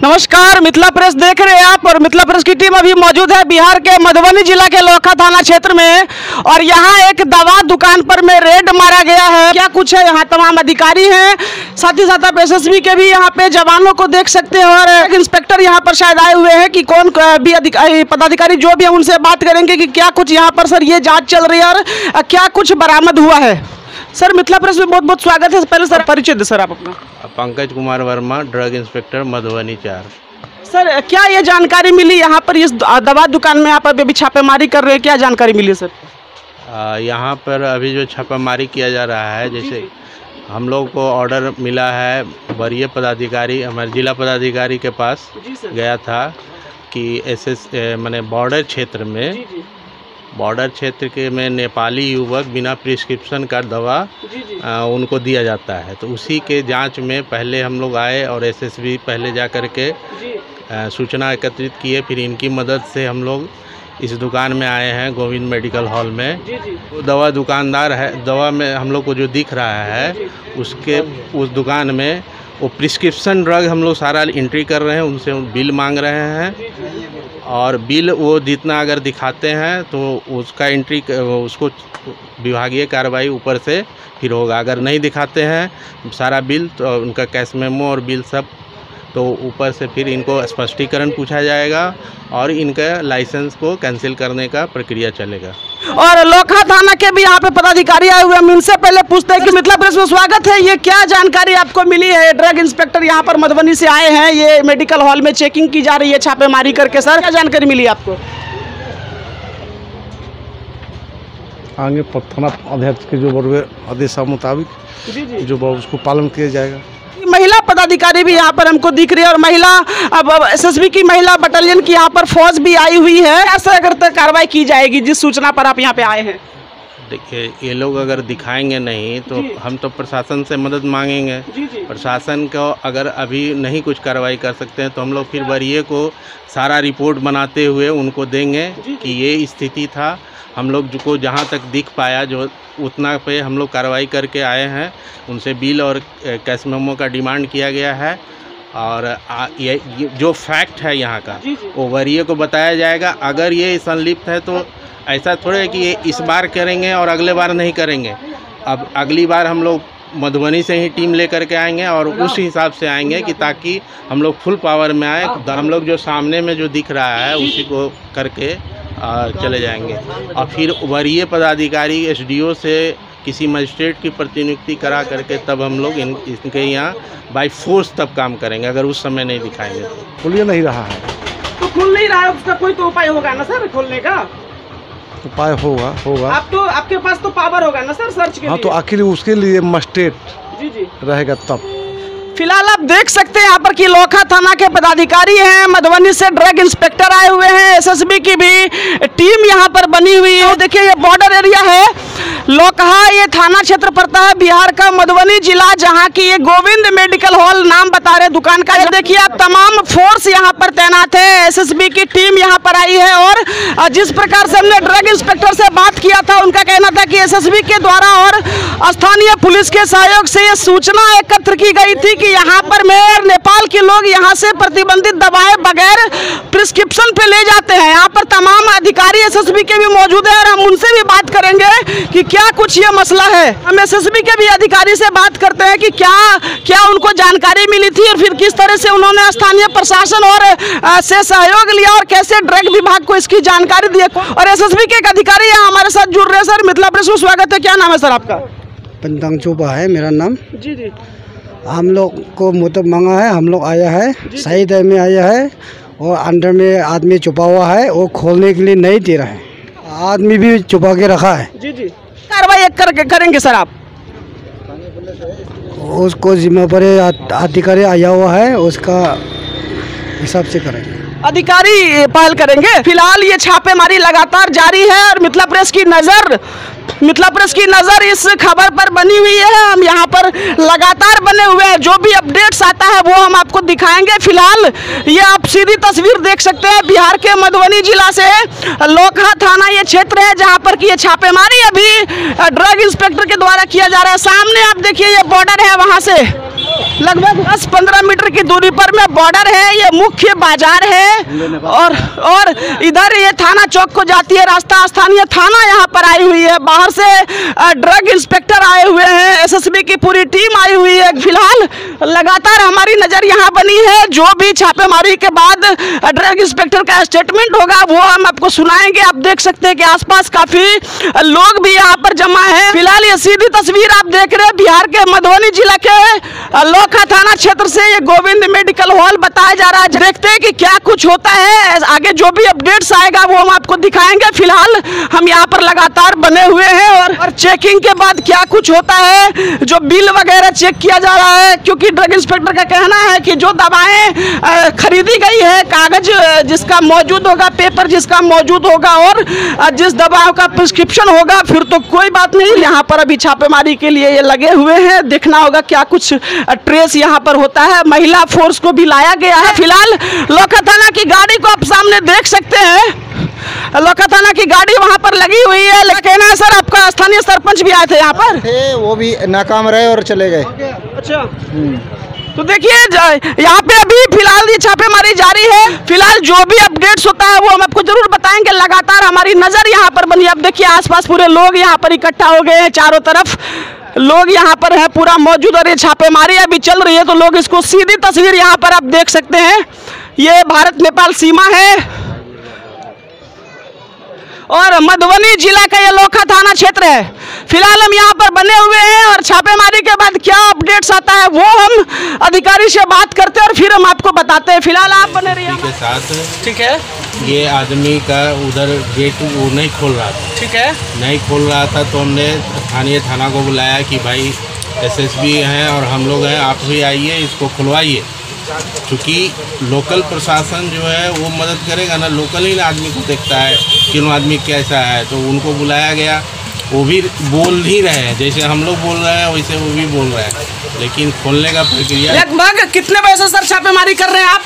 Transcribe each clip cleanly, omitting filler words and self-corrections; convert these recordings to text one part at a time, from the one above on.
नमस्कार, मिथिला प्रेस देख रहे हैं आप और मिथिला प्रेस की टीम अभी मौजूद है बिहार के मधुबनी जिला के लोखा थाना क्षेत्र में और यहाँ एक दवा दुकान पर में रेड मारा गया है। क्या कुछ है, यहाँ तमाम अधिकारी हैं, साथ ही साथ आप एसएसबी के भी यहाँ पे जवानों को देख सकते हैं और एक इंस्पेक्टर यहाँ पर शायद आए हुए हैं कि कौन भी पदाधिकारी जो भी है उनसे बात करेंगे कि क्या कुछ यहाँ पर सर ये जाँच चल रही है और क्या कुछ बरामद हुआ है। सर मिथिला प्रेस में बहुत बहुत स्वागत है। पहले सर परिचय दे सर आप अपना। Pankaj Kumar Verma, drug inspector Madhubani 4। Sir क्या ये जानकारी मिली यहाँ पर इस दवा दुकान में आप अभी छापेमारी कर रहे हैं, क्या जानकारी मिली सर? यहाँ पर अभी जो छापेमारी किया जा रहा है, जैसे हम लोग को ऑर्डर मिला है वरीय पदाधिकारी, हमारे जिला पदाधिकारी के पास गया था कि माने बॉर्डर क्षेत्र के में नेपाली युवक बिना प्रिस्क्रिप्शन का दवा उनको दिया जाता है। तो उसी के जांच में पहले हम लोग आए और एसएसबी पहले जा कर के सूचना एकत्रित किए, फिर इनकी मदद से हम लोग इस दुकान में आए हैं गोविंद मेडिकल हॉल में। वो दवा दुकानदार है, दवा में हम लोग को जो दिख रहा है उस दुकान में वो प्रिस्क्रिप्शन ड्रग हम लोग सारा एंट्री कर रहे हैं, उनसे बिल मांग रहे हैं और बिल वो जितना अगर दिखाते हैं तो उसका एंट्री उसको विभागीय कार्रवाई ऊपर से फिर होगा। अगर नहीं दिखाते हैं सारा बिल तो उनका कैश मेमो और बिल सब तो ऊपर से फिर इनको स्पष्टीकरण पूछा जाएगा और इनका लाइसेंस को कैंसिल करने का प्रक्रिया चलेगा। और लोखा थाना के भी यहाँ पे पदाधिकारी आए हुए हैं, उनसे पहले पूछते हैं कि मिथिला प्रेस में स्वागत है। ये क्या जानकारी आपको मिली है? ड्रग इंस्पेक्टर यहाँ पर मधुबनी से आए हैं, ये मेडिकल हॉल में चेकिंग की जा रही है छापेमारी करके। सर क्या जानकारी मिली आपको? आगे थाना अध्यक्ष के जो आदेश मुताबिक जो उसको पालन किया जाएगा। महिला पदाधिकारी भी यहाँ पर हमको दिख रही है और महिला अब एसएसबी की महिला बटालियन की यहाँ पर फौज भी आई हुई है। ऐसा अगर तक कार्रवाई की जाएगी जिस सूचना पर आप यहाँ पे आए हैं? देखिए, ये लोग अगर दिखाएंगे नहीं तो हम तो प्रशासन से मदद मांगेंगे। प्रशासन को अगर अभी नहीं कुछ कार्रवाई कर सकते हैं तो हम लोग फिर वरीय को सारा रिपोर्ट बनाते हुए उनको देंगे कि ये स्थिति था। हम लोग को जहाँ तक दिख पाया जो उतना पे हम लोग कार्रवाई करके आए हैं। उनसे बिल और कैश मेमो का डिमांड किया गया है और ये जो फैक्ट है यहाँ का वो वरीय को बताया जाएगा। अगर ये संलिप्त है तो ऐसा थोड़ा है कि ये इस बार करेंगे और अगले बार नहीं करेंगे। अब अगली बार हम लोग मधुबनी से ही टीम लेकर के आएंगे और उस हिसाब से आएंगे कि ताकि हम लोग फुल पावर में आए। हम लोग जो सामने में जो दिख रहा है उसी को करके चले जाएंगे और फिर वरीय पदाधिकारी एसडीओ से किसी मजिस्ट्रेट की प्रतिनियुक्ति करा करके तब हम लोग इनके यहाँ बाय फोर्स तब काम करेंगे। अगर उस समय नहीं दिखाएंगे तो खुल नहीं रहा है तो खुल नहीं रहा है, उसका कोई तो उपाय होगा ना सर खोलने का? उपाय होगा आप तो आपके पास तो पावर होगा ना सर सर्च के लिए? तो आखिर उसके लिए मजिस्ट्रेट रहेगा तब। फिलहाल आप देख सकते हैं यहाँ पर कि लोखा थाना के पदाधिकारी हैं, मधुबनी से ड्रग इंस्पेक्टर आए हुए हैं, एसएसबी की भी टीम यहाँ पर बनी हुई है। देखिए ये बॉर्डर एरिया है लोकहा, ये थाना क्षेत्र पड़ता है बिहार का मधुबनी जिला, जहाँ की ये गोविंद मेडिकल हॉल नाम बता रहे दुकान का। देखिए आप तमाम फोर्स यहाँ पर तैनात है, एसएसबी की टीम यहाँ पर आई है और जिस प्रकार से हमने ड्रग इंस्पेक्टर से बात किया था उनका कहना था कि एसएसबी के द्वारा और स्थानीय पुलिस के सहयोग से ये सूचना एकत्र की गई थी कि यहाँ पर मेयर नेपाल के लोग यहाँ से प्रतिबंधित दवाएं बगैर प्रिस्क्रिप्शन पे ले जाते हैं। यहाँ पर तमाम अधिकारी एसएसबी के भी मौजूद है और हम उनसे भी बात करेंगे कि क्या कुछ ये मसला है। हम एसएसबी के भी अधिकारी से बात करते हैं कि क्या उनको जानकारी मिली थी और फिर किस तरह से उन्होंने स्थानीय प्रशासन और से सहयोग लिया और कैसे ड्रग विभाग को इसकी जानकारी दी। और एसएसबी के एक अधिकारी यहाँ हमारे साथ जुड़ रहे हैं। सर मिथिला प्रेस में स्वागत है, क्या नाम है सर आपका? पंतंग चोपा है मेरा नाम। जी हम लोग को मतलब मांगा है, हम लोग आया है, सही दर में आया है और अंदर में आदमी छुपा हुआ है, वो खोलने के लिए नहीं दे रहा है, आदमी भी छुपा के रखा है। जी कार्रवाई करेंगे सर आप? उसको जिम्मे पर अधिकारी आया हुआ है, उसका हिसाब से करेंगे, अधिकारी पहल करेंगे। फिलहाल ये छापेमारी लगातार जारी है और मिथिला प्रेस की नज़र इस खबर पर बनी हुई है। हम यहाँ पर लगातार बने हुए हैं, जो भी अपडेट्स आता है वो हम आपको दिखाएंगे। फिलहाल ये आप सीधी तस्वीर देख सकते हैं बिहार के मधुबनी जिला से लोखा थाना ये क्षेत्र है जहाँ पर कि ये छापेमारी अभी ड्रग इंस्पेक्टर के द्वारा किया जा रहा है। सामने आप देखिए ये बॉर्डर है, वहाँ से लगभग 10-15 मीटर की दूरी पर में बॉर्डर है, ये मुख्य बाजार है और इधर ये थाना चौक को जाती है रास्ता। स्थानीय थाना यहाँ पर आई हुई है, बाहर से ड्रग इंस्पेक्टर आए हुए हैं, एसएसबी की पूरी टीम आई हुई है। फिलहाल लगातार हमारी नजर यहाँ बनी है, जो भी छापेमारी के बाद ड्रग इंस्पेक्टर का स्टेटमेंट होगा वो हम आपको सुनाएंगे। आप देख सकते हैं कि आसपास काफी लोग भी यहाँ पर जमा है। फिलहाल ये सीधी तस्वीर आप देख रहे हैं बिहार के मधुबनी जिला के लोखा थाना क्षेत्र से, ये गोविंद मेडिकल हॉल बताया जा रहा है। देखते हैं कि क्या कुछ होता है, आगे जो भी अपडेट्स आएगा वो हम आपको दिखाएंगे। फिलहाल हम यहाँ पर लगातार बने हुए हैं और चेकिंग के बाद क्या कुछ होता है, जो बिल वगैरह चेक किया जा रहा है, क्योंकि ड्रग इंस्पेक्टर का कहना है कि जो दवाएं खरीदी गई है, कागज जिसका मौजूद होगा, पेपर जिसका मौजूद होगा और जिस दवाओं का प्रिस्क्रिप्शन होगा, फिर तो कोई बात नहीं। यहाँ पर अभी छापेमारी के लिए ये लगे हुए हैं, देखना होगा क्या कुछ ट्रेस यहाँ पर होता है। महिला फोर्स को भी लाया गया है। फिलहाल लोखा थाना की गाड़ी को आप सामने देख सकते हैं, लोखा थाना की गाड़ी वहाँ पर लगी हुई है। लेकिन है सर, आपका स्थानीय सरपंच भी आए थे यहाँ पर, वो भी नाकाम रहे और चले गए। अच्छा, तो देखिए यहाँ पे अभी फिलहाल ये छापेमारी जारी है। फिलहाल जो भी अपडेट्स होता है वो हम आपको जरूर बताएंगे। लगातार हमारी नजर यहाँ पर बनी। अब देखिए आसपास पूरे लोग यहाँ पर इकट्ठा हो गए हैं, चारों तरफ लोग यहाँ पर है पूरा मौजूद, और ये छापेमारी अभी चल रही है। तो लोग इसको सीधी तस्वीर यहाँ पर आप देख सकते हैं, ये भारत नेपाल सीमा है और मधुबनी जिला का ये लोखा थाना क्षेत्र है। फिलहाल हम यहाँ पर बने हुए हैं और छापेमारी के बाद क्या अपडेट्स आता है वो हम अधिकारी से बात करते हैं और फिर हम आपको बताते हैं। फिलहाल आप बने रहिए के साथ। ठीक है, ये आदमी का उधर गेट वो नहीं खोल रहा था। ठीक है, नहीं खोल रहा था तो हमने स्थानीय थाना को बुलाया कि भाई एसएसबी हैं और हम लोग हैं, आप भी आइए, इसको खुलवाइए। क्योंकि लोकल प्रशासन जो है वो मदद करेगा ना, लोकल ही आदमी को देखता है कि वो आदमी कैसा है। तो उनको बुलाया गया, वो भी बोल ही रहे हैं, जैसे हम लोग बोल रहे हैं वैसे वो भी बोल रहे हैं, लेकिन खोलने का प्रक्रिया। लगभग कितने बजे से सर छापेमारी कर रहे हैं आप?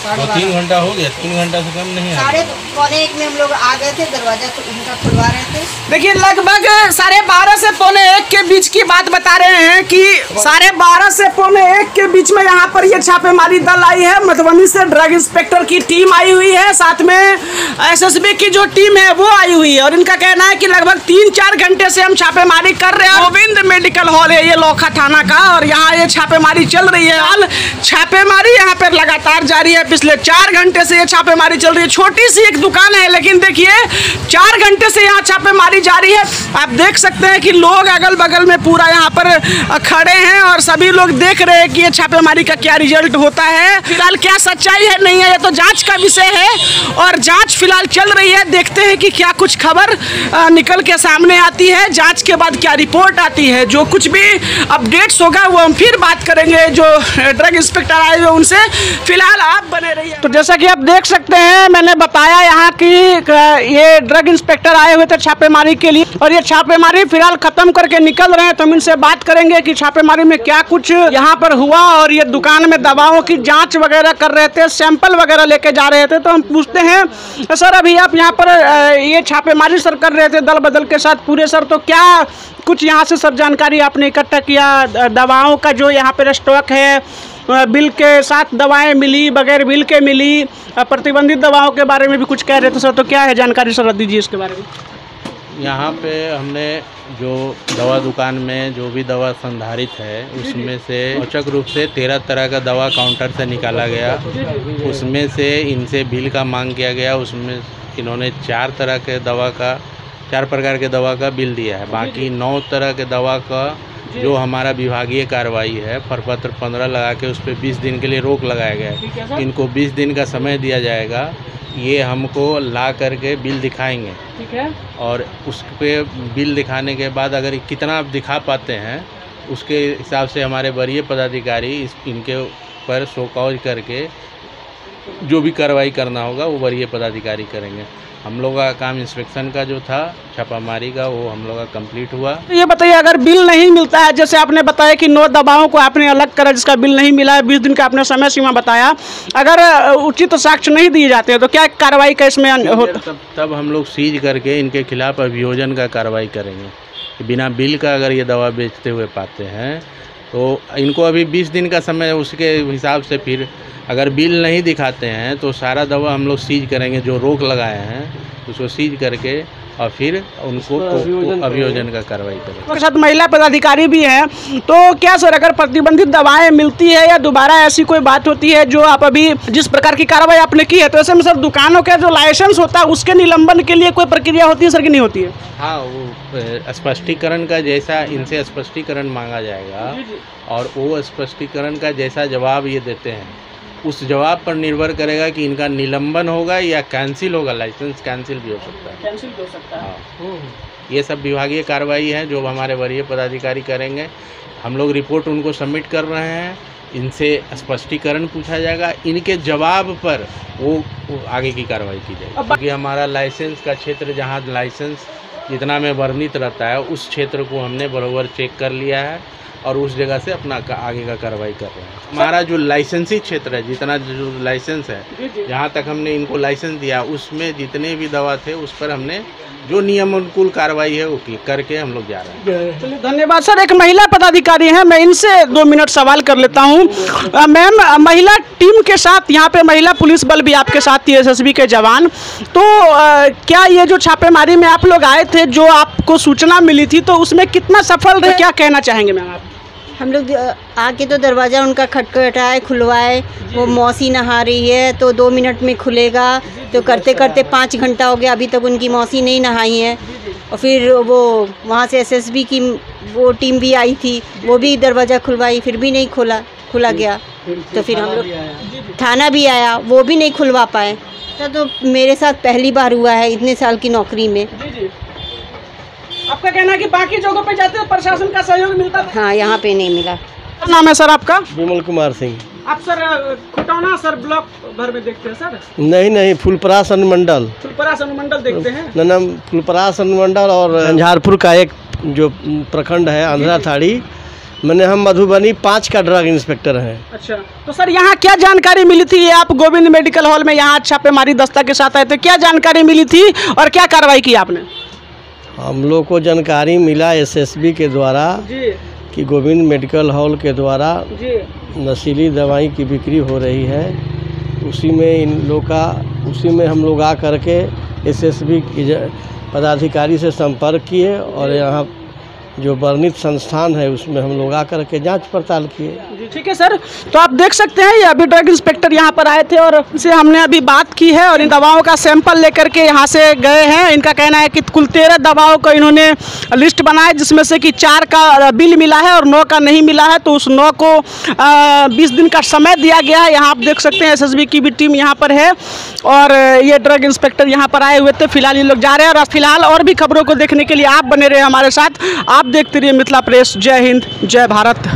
3 घंटा हो गया, 3 घंटा से कम नहीं है। 12:45 में हम लोग आ गए थे, दरवाजा तो उनका खुलवा रहे थे। देखिए लगभग 12:30 से 12:45 के बीच की बात बता रहे हैं कि 12:30 से 12:45 के बीच में यहाँ पर ये छापेमारी दल आई है। मधुबनी से ड्रग इंस्पेक्टर की टीम आई हुई है, साथ में एसएसबी की जो टीम है वो आई हुई है और इनका कहना है कि लगभग 3-4 घंटे से हम छापेमारी कर रहे हैं। गोविंद मेडिकल हॉल है ये लोखा थाना का और यहाँ ये छापेमारी चल रही है। हाल छापेमारी यहाँ पर लगातार जारी है, पिछले 4 घंटे से ये छापेमारी चल रही है। छोटी सी एक दुकान है, लेकिन देखिए 4 घंटे से यहाँ छापेमारी जारी है। आप देख सकते हैं कि लोग अगल बगल में पूरा यहाँ पर खड़े हैं और सभी लोग देख रहे हैं कि ये छापेमारी का क्या रिजल्ट होता है। फिलहाल क्या सच्चाई है नहीं है, ये तो जांच का विषय है और जांच फिलहाल चल रही है। देखते हैं कि क्या कुछ खबर निकल के सामने आती है, जांच के बाद क्या रिपोर्ट आती है। जो कुछ भी अपडेट्स होगा वो हम फिर बात करेंगे जो ड्रग इंस्पेक्टर आए हुए उनसे। फिलहाल आप बने रहिए। तो जैसा कि आप देख सकते हैं, मैंने बताया यहाँ की ये ड्रग इंस्पेक्टर आए हुए थे छापेमारी के लिए और ये छापेमारी फिलहाल खत्म करके निकल रहे हैं। तो हम इनसे बात करेंगे कि छापेमारी में क्या कुछ यहाँ पर हुआ। और ये दुकान में दवाओं की जांच वगैरह कर रहे थे, सैंपल वगैरह लेके जा रहे थे। तो हम पूछते हैं सर, अभी आप यहाँ पर ये छापेमारी सर कर रहे थे दल बदल के साथ पूरे सर, तो क्या कुछ यहाँ से सर जानकारी आपने इकट्ठा किया? दवाओं का जो यहाँ पर स्टॉक है, बिल के साथ दवाएं मिली, बगैर बिल के मिली, प्रतिबंधित दवाओं के बारे में भी कुछ कह रहे थे सर, तो क्या है जानकारी सर दीजिए इसके बारे में। यहाँ पे हमने जो दवा दुकान में जो भी दवा संधारित है उसमें से औचक रूप से 13 तरह का दवा काउंटर से निकाला गया। उसमें से इनसे बिल का मांग किया गया, उसमें इन्होंने 4 प्रकार के दवा का बिल दिया है। बाकी 9 तरह के दवा का जो हमारा विभागीय कार्रवाई है, प्रपत्र 15 लगा के उस पर 20 दिन के लिए रोक लगाया गया है। इनको 20 दिन का समय दिया जाएगा, ये हमको ला करके बिल दिखाएंगे। ठीक है, और उस पे बिल दिखाने के बाद अगर कितना आप दिखा पाते हैं उसके हिसाब से हमारे वरीय पदाधिकारी इनके ऊपर शोकॉज करके जो भी कार्रवाई करना होगा वो वरीय पदाधिकारी करेंगे। हम लोग का काम इंस्पेक्शन का जो था छापामारी का वो हम लोग का कंप्लीट हुआ। ये बताइए, अगर बिल नहीं मिलता है, जैसे आपने बताया कि 9 दवाओं को आपने अलग करा जिसका बिल नहीं मिला है, 20 दिन का आपने समय सीमा बताया, अगर उचित साक्ष्य नहीं दिए जाते हैं तो क्या कार्रवाई का इसमें होता? तब हम लोग सीज करके इनके खिलाफ अभियोजन का कार्रवाई करेंगे। बिना बिल का अगर ये दवा बेचते हुए पाते हैं तो इनको अभी 20 दिन का समय है, उसके हिसाब से फिर अगर बिल नहीं दिखाते हैं तो सारा दवा हम लोग सीज करेंगे, जो रोक लगाए हैं उसको सीज करके और फिर उनको अभियोजन का कार्रवाई करेंगे। उसके साथ महिला पदाधिकारी भी हैं। तो क्या सर, अगर प्रतिबंधित दवाएं मिलती है या दोबारा ऐसी कोई बात होती है जो आप अभी जिस प्रकार की कार्रवाई आपने की है, तो ऐसे में सर दुकानों का जो लाइसेंस होता है उसके निलंबन के लिए कोई प्रक्रिया होती है सर कि नहीं होती है? हाँ, वो स्पष्टीकरण का जैसा इनसे स्पष्टीकरण मांगा जाएगा और वो स्पष्टीकरण का जैसा जवाब ये देते हैं उस जवाब पर निर्भर करेगा कि इनका निलंबन होगा या कैंसिल होगा। लाइसेंस कैंसिल भी हो सकता है। कैंसिल हो सकता है। हाँ, ये सब विभागीय कार्रवाई है जो हमारे वरीय पदाधिकारी करेंगे। हम लोग रिपोर्ट उनको सबमिट कर रहे हैं, इनसे स्पष्टीकरण पूछा जाएगा, इनके जवाब पर वो आगे की कार्रवाई की जाएगी। क्योंकि हमारा लाइसेंस का क्षेत्र जहाँ लाइसेंस जितना में वर्णित रहता है उस क्षेत्र को हमने बराबर चेक कर लिया है और उस जगह से अपना आगे का कार्रवाई कर रहे हैं। हमारा जो लाइसेंसी क्षेत्र है, जितना जो लाइसेंस है, जहाँ तक हमने इनको लाइसेंस दिया उसमें जितने भी दवा थे उस पर हमने जो नियम अनुकूल कार्रवाई है वो करके हम लोग जा रहे हैं। चलिए, धन्यवाद सर। एक महिला पदाधिकारी हैं, मैं इनसे 2 मिनट सवाल कर लेता हूँ। मैम, महिला टीम के साथ यहाँ पे महिला पुलिस बल भी आपके साथ थी, SSB के जवान, तो क्या ये जो छापेमारी में आप लोग आए थे, जो आपको सूचना मिली थी, तो उसमें कितना सफल रहे, क्या कहना चाहेंगे मैम आप? हम लोग आके तो दरवाज़ा उनका खटखटाए, खुलवाए, वो मौसी नहा रही है तो 2 मिनट में खुलेगा, तो करते करते 5 घंटा हो गया, अभी तक उनकी मौसी नहीं नहाई है। और फिर वो वहाँ से SSB की वो टीम भी आई थी, वो भी दरवाज़ा खुलवाई, फिर भी नहीं खुला गया। तो फिर हम लोग थाना भी आया, वो भी नहीं खुलवा पाए। तो मेरे साथ पहली बार हुआ है इतने साल की नौकरी में। आपका कहना है कि बाकी जगहों पे जाते हैं प्रशासन का सहयोग मिलता था? हाँ, यहाँ पे नहीं मिला। क्या नाम है सर आपका? विमल कुमार सिंह। आप सर खुटौना सर ब्लॉक भर में देखते हैं सर? नहीं, फुलपरास अनुमंडल। फुलपरास अनुमंडल देखते हैं? ना, फुलपरास अनुमंडल और झंझारपुर का एक जो प्रखंड है अंधराथाड़ी, मैंने हम मधुबनी 5 का ड्रग इंस्पेक्टर हैं। अच्छा, तो सर यहाँ क्या जानकारी मिली थी? ये आप गोविंद मेडिकल हॉल में यहाँ छापेमारी दस्ता के साथ आए थे, क्या जानकारी मिली थी और क्या कार्रवाई की आपने? हम लोग को जानकारी मिला SSB के द्वारा जी कि गोविंद मेडिकल हॉल के द्वारा जी नशीली दवाई की बिक्री हो रही है। उसी में हम लोग आ करके SSB की पदाधिकारी से संपर्क किए और यहाँ जो वर्णित संस्थान है उसमें हम लोग आकर के जांच पड़ताल किए। जी ठीक है सर। तो आप देख सकते हैं ये अभी ड्रग इंस्पेक्टर यहाँ पर आए थे और इनसे हमने अभी बात की है और इन दवाओं का सैंपल लेकर के यहाँ से गए हैं। इनका कहना है कि कुल 13 दवाओं का इन्होंने लिस्ट बनाया जिसमें से कि 4 का बिल मिला है और 9 का नहीं मिला है। तो उस 9 को 20 दिन का समय दिया गया है। यहाँ आप देख सकते हैं SSB की भी टीम यहाँ पर है और ये ड्रग इंस्पेक्टर यहाँ पर आए हुए थे। फिलहाल ये लोग जा रहे हैं और फिलहाल और भी खबरों को देखने के लिए आप बने रहे हमारे साथ। आप देखते रहिए मिथिला प्रेस। जय हिंद, जय भारत।